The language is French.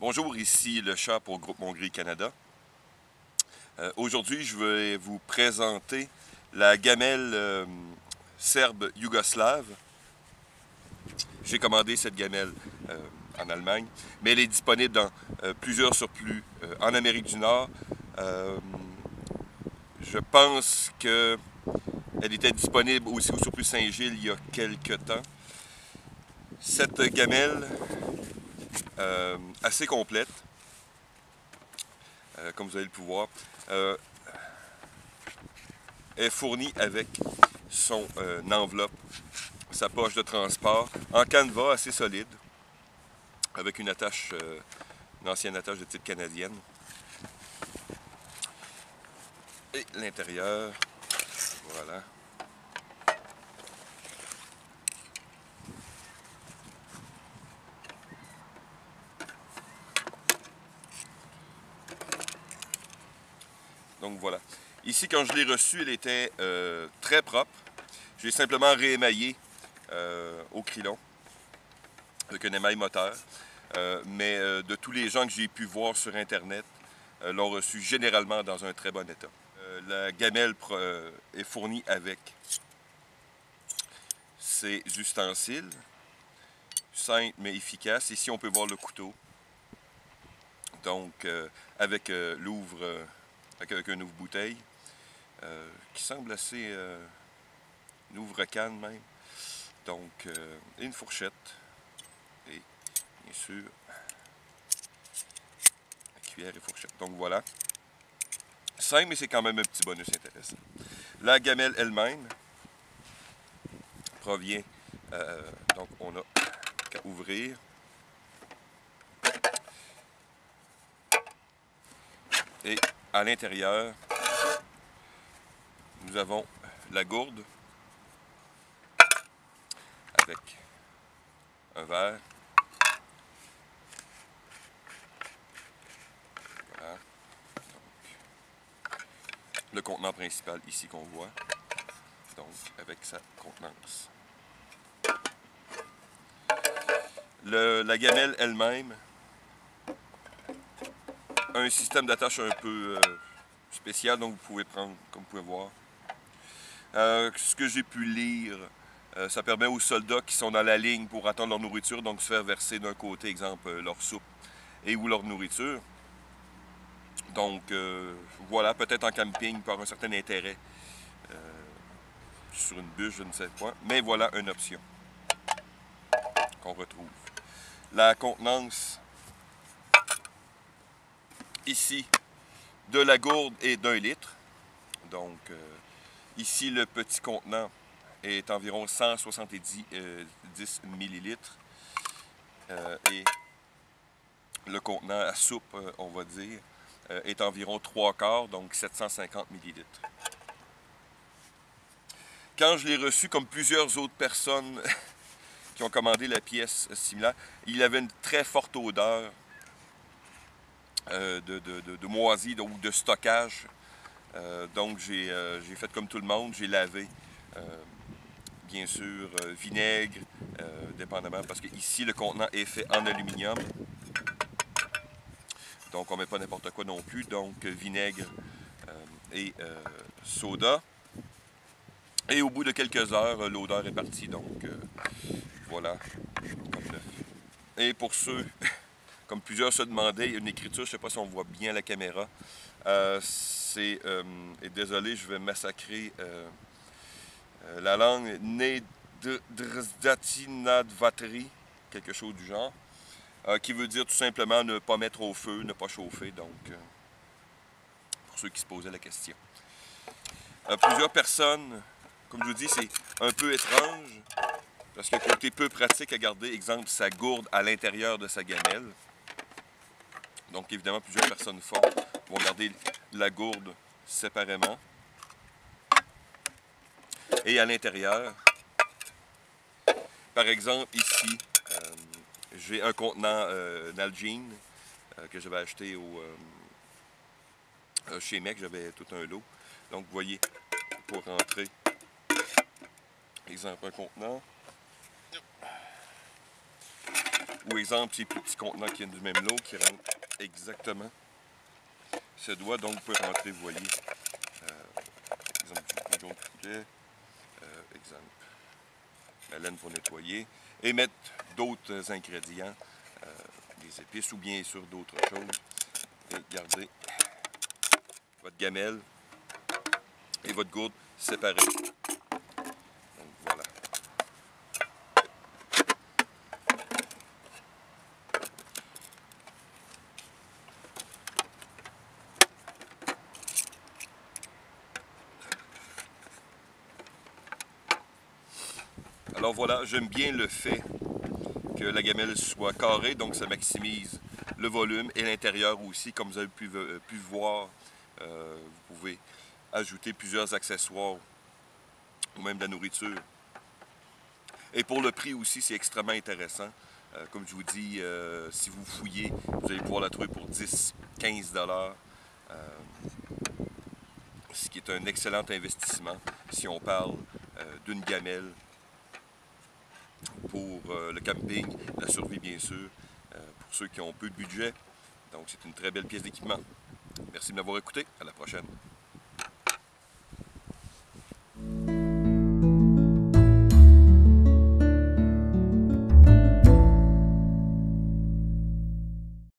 Bonjour, ici le chat pour Groupe Mon-Gris Canada. Aujourd'hui, je vais vous présenter la gamelle serbe yougoslave. J'ai commandé cette gamelle en Allemagne, mais elle est disponible dans plusieurs surplus en Amérique du Nord. Je pense qu'elle était disponible aussi au surplus Saint-Gilles il y a quelques temps. Cette gamelle, assez complète, comme vous allez le pouvoir, est fournie avec son enveloppe, sa poche de transport, en canevas assez solide, avec une attache, une ancienne attache de type canadienne. Et l'intérieur, voilà. Donc voilà. Ici, quand je l'ai reçue, elle était très propre. Je l'ai simplement réémaillée au crilon, avec un émail moteur. Mais de tous les gens que j'ai pu voir sur Internet, l'ont reçue généralement dans un très bon état. La gamelle est fournie avec ses ustensiles, simples mais efficaces. Ici, on peut voir le couteau. Donc, avec l'ouvre, avec un ouvre-bouteille, qui semble assez... une ouvre-canne même. Donc, une fourchette. Et, bien sûr, la cuillère et fourchette. Donc, voilà. Simple, mais c'est quand même un petit bonus intéressant. La gamelle elle-même provient, donc on a qu'à ouvrir. Et à l'intérieur, nous avons la gourde avec un verre. Voilà. Donc, le contenant principal ici qu'on voit. Donc, avec sa contenance. La gamelle elle-même a un système d'attache un peu spécial, donc vous pouvez prendre, comme vous pouvez voir. Ce que j'ai pu lire, ça permet aux soldats qui sont dans la ligne pour attendre leur nourriture, donc se faire verser d'un côté, exemple, leur soupe et ou leur nourriture. Donc, voilà, peut-être en camping par un certain intérêt sur une bûche, je ne sais pas. Mais voilà une option qu'on retrouve. La contenance ici de la gourde est d'1 litre. Donc, ici, le petit contenant est environ 170 millilitres. Et le contenant à soupe, on va dire, est environ 3/4, donc 750 millilitres. Quand je l'ai reçu, comme plusieurs autres personnes qui ont commandé la pièce similaire, il avait une très forte odeur de moisi ou de stockage. Donc j'ai fait comme tout le monde, j'ai lavé, bien sûr, vinaigre, dépendamment, parce que ici le contenant est fait en aluminium. Donc on ne met pas n'importe quoi non plus, donc vinaigre et soda. Et au bout de quelques heures, l'odeur est partie, donc voilà, comme neuf. Et pour ceux, comme plusieurs se demandaient, il y a une écriture, je ne sais pas si on voit bien la caméra, et désolé, je vais massacrer la langue, Nedrdatinadvatri, quelque chose du genre, qui veut dire tout simplement ne pas mettre au feu, ne pas chauffer, donc pour ceux qui se posaient la question. Plusieurs personnes, comme je vous dis, c'est un peu étrange, parce que côté peu pratique à garder, exemple, sa gourde à l'intérieur de sa gamelle. Donc évidemment, plusieurs personnes vont garder la gourde séparément. Et à l'intérieur, par exemple, ici, j'ai un contenant Nalgene que j'avais acheté chez Mec, j'avais tout un lot. Donc vous voyez, pour rentrer, exemple, un contenant. Ou exemple, ces plus petits contenants qui viennent du même lot, qui rentrent exactement ce doigt. Donc, vous pouvez rentrer, vous voyez, exemple, du jaune de poulet, exemple, la laine pour nettoyer, et mettre d'autres ingrédients, des épices ou bien sûr d'autres choses. Et gardez votre gamelle et votre gourde séparées. Donc voilà. Alors voilà, j'aime bien le fait que la gamelle soit carrée, donc ça maximise le volume et l'intérieur aussi, comme vous avez pu voir, vous pouvez ajouter plusieurs accessoires ou même de la nourriture. Et pour le prix aussi, c'est extrêmement intéressant. Comme je vous dis, si vous fouillez, vous allez pouvoir la trouver pour 10-15 $, ce qui est un excellent investissement si on parle d'une gamelle pour le camping, la survie bien sûr, pour ceux qui ont peu de budget. Donc c'est une très belle pièce d'équipement. Merci de m'avoir écouté. À la prochaine.